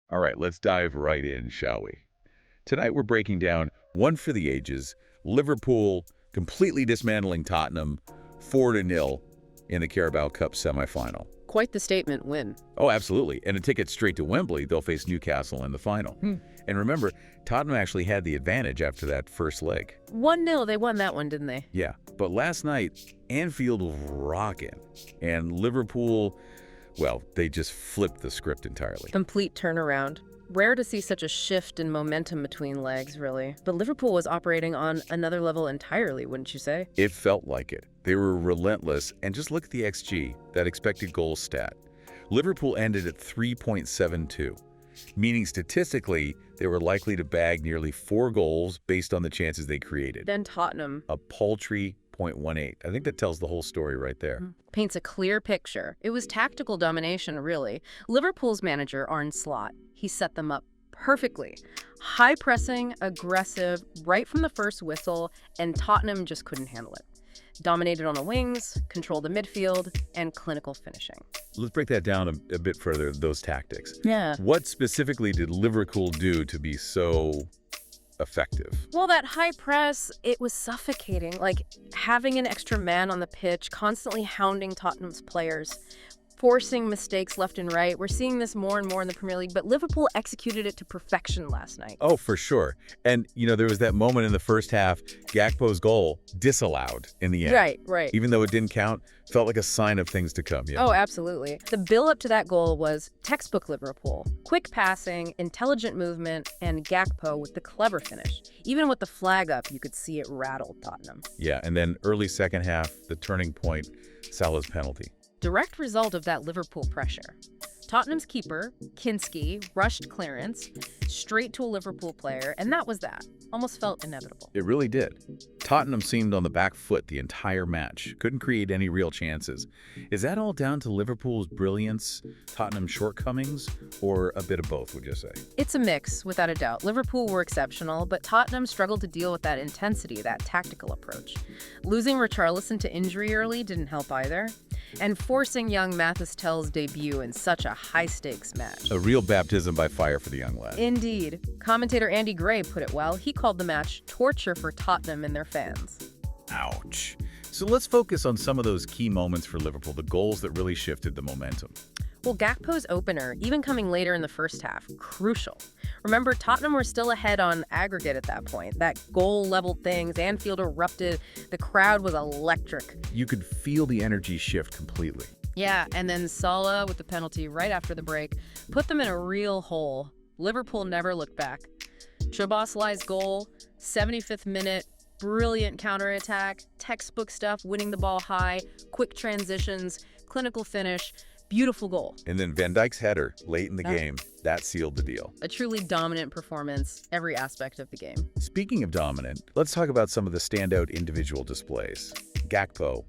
All right, let's dive right in, shall we? Tonight we're breaking down one for the ages, Liverpool completely dismantling Tottenham 4-0 in the Carabao Cup semifinal. Quite the statement win. Oh, absolutely. And a ticket straight to Wembley, they'll face Newcastle in the final. And remember, Tottenham actually had the advantage after that first leg. 1-0, they won that one, didn't they? Yeah, but last night, Anfield was rocking. And Liverpool, well, they just flipped the script entirely. Complete turnaround. Rare to see such a shift in momentum between legs, really. But Liverpool was operating on another level entirely, wouldn't you say? It felt like it. They were relentless, and just look at the XG, that expected goals stat. Liverpool ended at 3.72, meaning statistically, they were likely to bag nearly 4 goals based on the chances they created. Then Tottenham. A paltry 0.18. I think that tells the whole story right there. Paints a clear picture. It was tactical domination, really. Liverpool's manager, Arne Slot, he set them up perfectly. High pressing, aggressive, right from the first whistle, and Tottenham just couldn't handle it. Dominated on the wings, controlled the midfield, and clinical finishing. Let's break that down a bit further, those tactics. Yeah. What specifically did Liverpool do to be so effective? Well, that high press, it was suffocating. Like having an extra man on the pitch, constantly hounding Tottenham's players, forcing mistakes left and right. We're seeing this more and more in the Premier League, but Liverpool executed it to perfection last night. Oh, for sure. And, there was that moment in the first half, Gakpo's goal disallowed in the end. Right. Even though it didn't count, felt like a sign of things to come. Yeah. Oh, absolutely. The build-up to that goal was textbook Liverpool. Quick passing, intelligent movement, and Gakpo with the clever finish. Even with the flag up, you could see it rattled Tottenham. Yeah, and then early second half, the turning point, Salah's penalty. Direct result of that Liverpool pressure. Tottenham's keeper, Kinski, rushed clearance straight to a Liverpool player, and that was that. Almost felt inevitable. It really did. Tottenham seemed on the back foot the entire match. Couldn't create any real chances. Is that all down to Liverpool's brilliance, Tottenham's shortcomings, or a bit of both, would you say? It's a mix, without a doubt. Liverpool were exceptional, but Tottenham struggled to deal with that intensity, that tactical approach. Losing Richarlison to injury early didn't help either. And forcing young Mathys Tell's debut in such a high-stakes match. A real baptism by fire for the young lad. Indeed. Commentator Andy Gray put it well. He called the match torture for Tottenham and their fans. Ouch. So let's focus on some of those key moments for Liverpool, the goals that really shifted the momentum. Well, Gakpo's opener, even coming later in the first half, crucial. Remember, Tottenham were still ahead on aggregate at that point. That goal leveled things, Anfield erupted, the crowd was electric. You could feel the energy shift completely. Yeah, and then Salah with the penalty right after the break put them in a real hole. Liverpool never looked back. Szoboszlai's goal, 75th minute, brilliant counterattack, textbook stuff, winning the ball high, quick transitions, clinical finish. Beautiful goal. And then Van Dijk's header late in the game, that sealed the deal. A truly dominant performance, every aspect of the game. Speaking of dominant, let's talk about some of the standout individual displays. Gakpo,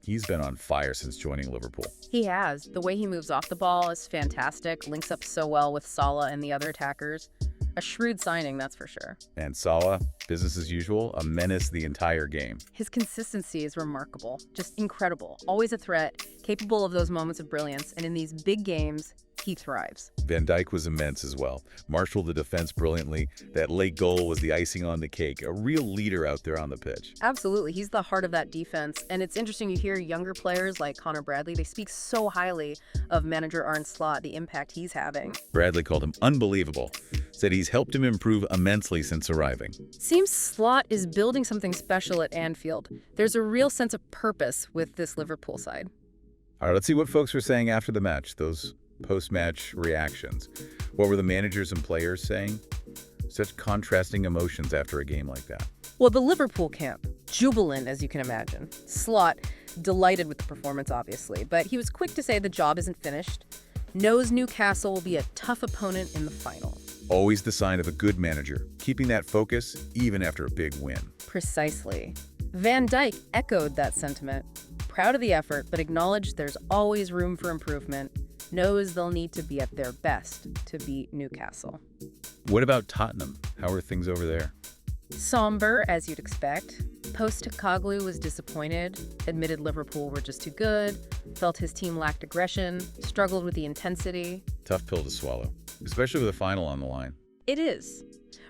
he's been on fire since joining Liverpool. He has. The way he moves off the ball is fantastic, links up so well with Salah and the other attackers. A shrewd signing, that's for sure. And Salah, business as usual, a menace the entire game. His consistency is remarkable, just incredible. Always a threat, capable of those moments of brilliance, and in these big games, he thrives. Van Dijk was immense as well. Marshaled the defense brilliantly. That late goal was the icing on the cake. A real leader out there on the pitch. Absolutely. He's the heart of that defense. And it's interesting you hear younger players like Connor Bradley, they speak so highly of manager Arne Slot, the impact he's having. Bradley called him unbelievable. Said he's helped him improve immensely since arriving. Seems Slot is building something special at Anfield. There's a real sense of purpose with this Liverpool side. All right, let's see what folks were saying after the match, those post-match reactions. What were the managers and players saying? Such contrasting emotions after a game like that. Well, the Liverpool camp, jubilant as you can imagine. Slot, delighted with the performance, obviously, but he was quick to say the job isn't finished. Knows Newcastle will be a tough opponent in the final. Always the sign of a good manager, keeping that focus even after a big win. Precisely. Van Dijk echoed that sentiment. Proud of the effort, but acknowledged there's always room for improvement. Knows they'll need to be at their best to beat Newcastle. What about Tottenham? How are things over there? Somber, as you'd expect. Postecoglou was disappointed, admitted Liverpool were just too good, felt his team lacked aggression, struggled with the intensity. Tough pill to swallow. especially with a final on the line. It is.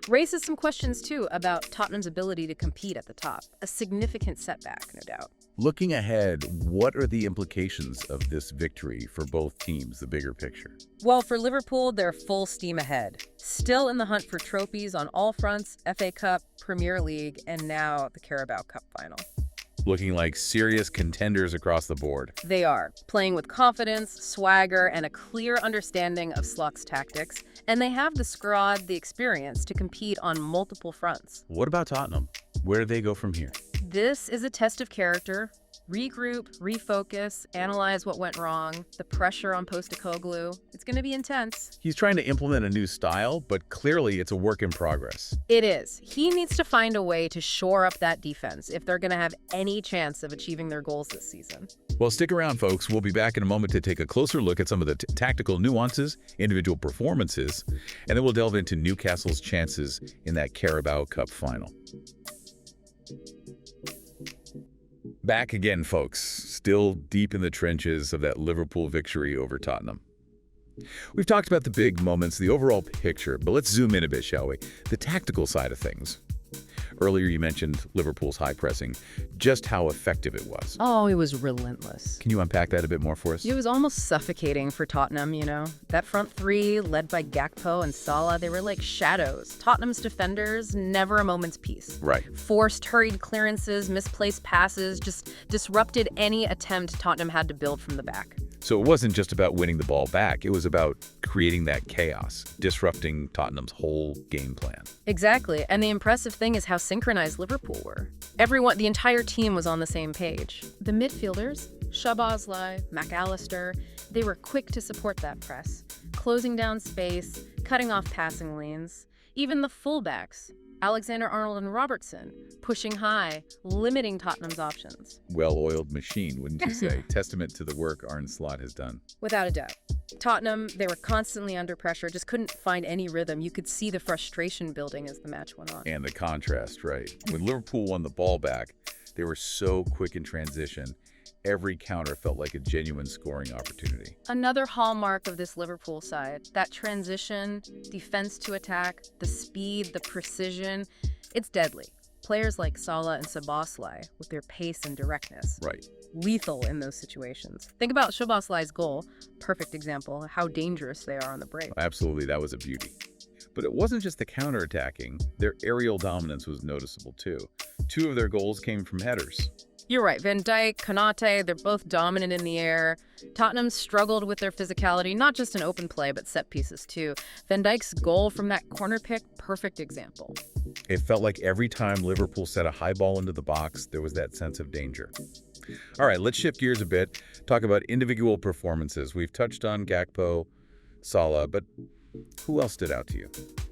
Raises some questions, too, about Tottenham's ability to compete at the top. A significant setback, no doubt. Looking ahead, what are the implications of this victory for both teams, the bigger picture? Well, for Liverpool, they're full steam ahead. Still in the hunt for trophies on all fronts, FA Cup, Premier League, and now the CARABO Cup final. Looking like serious contenders across the board. They are, playing with confidence, swagger, and a clear understanding of Slott's tactics, and they have the squad, the experience to compete on multiple fronts. What about Tottenham? Where do they go from here? This is a test of character. Regroup, refocus, analyze what went wrong, the pressure on Postecoglou. It's going to be intense. He's trying to implement a new style, but clearly it's a work in progress. It is. He needs to find a way to shore up that defense if they're going to have any chance of achieving their goals this season. Well, stick around, folks. We'll be back in a moment to take a closer look at some of the tactical nuances, individual performances, and then we'll delve into Newcastle's chances in that Carabao Cup final. Back again, folks, still deep in the trenches of that Liverpool victory over Tottenham. We've talked about the big moments, the overall picture, but let's zoom in a bit, shall we? The tactical side of things. Earlier you mentioned Liverpool's high pressing, just how effective it was. Oh, it was relentless. Can you unpack that a bit more for us? It was almost suffocating for Tottenham, you know. That front three, led by Gakpo and Salah, they were like shadows. Tottenham's defenders, never a moment's peace. Right. Forced, hurried clearances, misplaced passes, just disrupted any attempt Tottenham had to build from the back. So it wasn't just about winning the ball back, it was about creating that chaos, disrupting Tottenham's whole game plan. Exactly, and the impressive thing is how synchronized Liverpool were. Everyone, the entire team was on the same page. The midfielders, Szoboszlai, McAllister, they were quick to support that press, closing down space, cutting off passing lanes. Even the fullbacks, Alexander-Arnold and Robertson, pushing high, limiting Tottenham's options. Well-oiled machine, wouldn't you say? Testament to the work Arne Slot has done. Without a doubt. Tottenham, they were constantly under pressure, just couldn't find any rhythm. You could see the frustration building as the match went on. And the contrast, right? When Liverpool won the ball back, they were so quick in transition. Every counter felt like a genuine scoring opportunity. Another hallmark of this Liverpool side, that transition, defense to attack, the speed, the precision, it's deadly. Players like Salah and Szoboszlai, with their pace and directness. Right. Lethal in those situations. Think about Szoboszlai's goal, perfect example, how dangerous they are on the break. Absolutely, that was a beauty. But it wasn't just the counterattacking. Their aerial dominance was noticeable too. 2 of their goals came from headers. You're right. Van Dijk, Konate, they're both dominant in the air. Tottenham struggled with their physicality, not just in open play, but set pieces too. Van Dijk's goal from that corner pick, perfect example. It felt like every time Liverpool set a high ball into the box, there was that sense of danger. All right, let's shift gears a bit, talk about individual performances. We've touched on Gakpo, Salah, but who else stood out to you?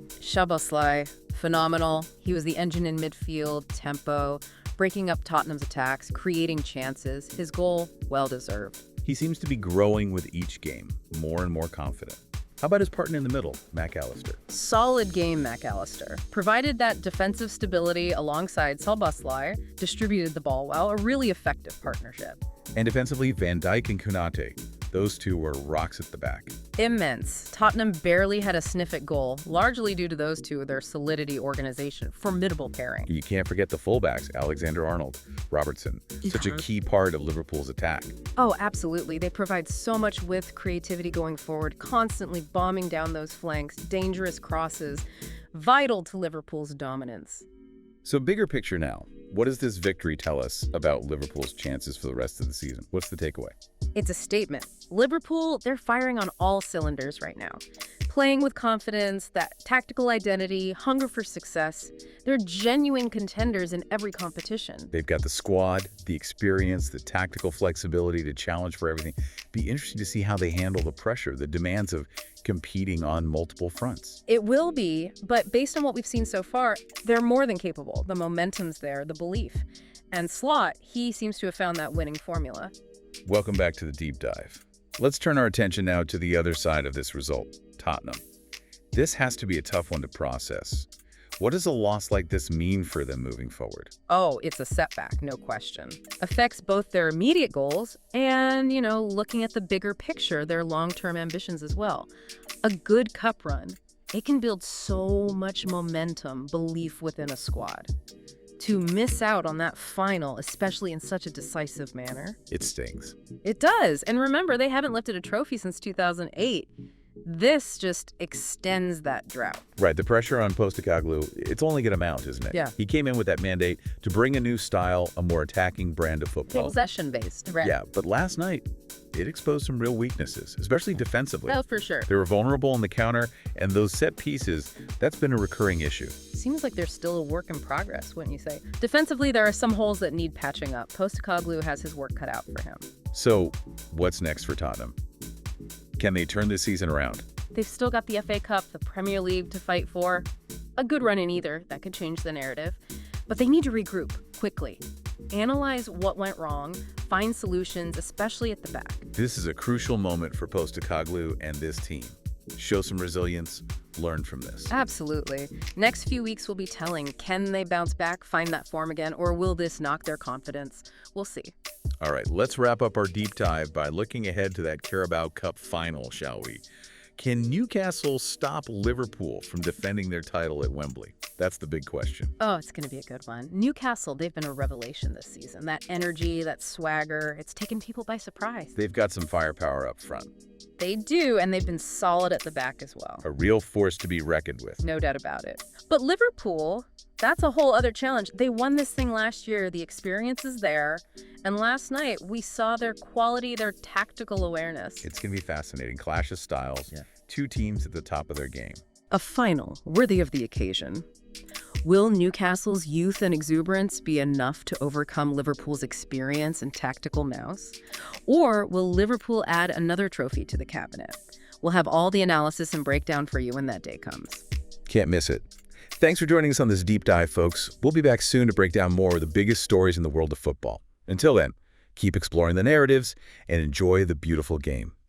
Szoboszlai, phenomenal. He was the engine in midfield, tempo, breaking up Tottenham's attacks, creating chances. His goal, well-deserved. He seems to be growing with each game, more and more confident. How about his partner in the middle, McAllister? Solid game, McAllister. Provided that defensive stability alongside Szoboszlai, distributed the ball well, a really effective partnership. And defensively, Van Dijk and Konate. Those 2 were rocks at the back. Immense. Tottenham barely had a sniff at goal, largely due to those 2, their solidity, organization, formidable pairing. You can't forget the fullbacks, Alexander-Arnold, Robertson. Such a key part of Liverpool's attack. Oh, absolutely. They provide so much width, creativity going forward, constantly bombing down those flanks, dangerous crosses, vital to Liverpool's dominance. So bigger picture now, what does this victory tell us about Liverpool's chances for the rest of the season? What's the takeaway? It's a statement. Liverpool, they're firing on all cylinders right now. Playing with confidence, that tactical identity, hunger for success. They're genuine contenders in every competition. They've got the squad, the experience, the tactical flexibility to challenge for everything. Be interesting to see how they handle the pressure, the demands of competing on multiple fronts. It will be, but based on what we've seen so far, they're more than capable. The momentum's there, the belief. And Slot, he seems to have found that winning formula. Welcome back to the deep dive. Let's turn our attention now to the other side of this result, Tottenham. This has to be a tough one to process. What does a loss like this mean for them moving forward? Oh, it's a setback, no question. Affects both their immediate goals and, looking at the bigger picture, their long-term ambitions as well. A good cup run, it can build so much momentum, belief within a squad. To miss out on that final, especially in such a decisive manner, It stings. it does. And remember, they haven't lifted a trophy since 2008. This just extends that drought. Right, the pressure on Postecoglou, it's only going to mount, isn't it? Yeah. He came in with that mandate to bring a new style, a more attacking brand of football. Possession-based, right? Yeah, but last night, it exposed some real weaknesses, especially defensively. Oh, for sure. They were vulnerable on the counter, and those set pieces, that's been a recurring issue. Seems like they're still a work in progress, wouldn't you say? Defensively, there are some holes that need patching up. Postecoglou has his work cut out for him. So, what's next for Tottenham? Can they turn this season around? They've still got the FA Cup, the Premier League to fight for. A good run in either. That could change the narrative. But they need to regroup quickly. Analyze what went wrong, find solutions, especially at the back. This is a crucial moment for Postecoglou and this team. Show some resilience, learn from this. Absolutely. Next few weeks will be telling. Can they bounce back, find that form again, or will this knock their confidence? We'll see. All right, let's wrap up our deep dive by looking ahead to that CARABO Cup final, shall we? Can Newcastle stop Liverpool from defending their title at Wembley? That's the big question. Oh, it's going to be a good one. Newcastle, they've been a revelation this season. That energy, that swagger, it's taken people by surprise. They've got some firepower up front. They do, and they've been solid at the back as well. A real force to be reckoned with. No doubt about it. But Liverpool, that's a whole other challenge. They won this thing last year. The experience is there. And last night, we saw their quality, their tactical awareness. It's going to be fascinating. Clash of styles. Yeah. Two teams at the top of their game. A final worthy of the occasion. Will Newcastle's youth and exuberance be enough to overcome Liverpool's experience and tactical nous? Or will Liverpool add another trophy to the cabinet? We'll have all the analysis and breakdown for you when that day comes. Can't miss it. Thanks for joining us on this deep dive, folks. We'll be back soon to break down more of the biggest stories in the world of football. Until then, keep exploring the narratives and enjoy the beautiful game.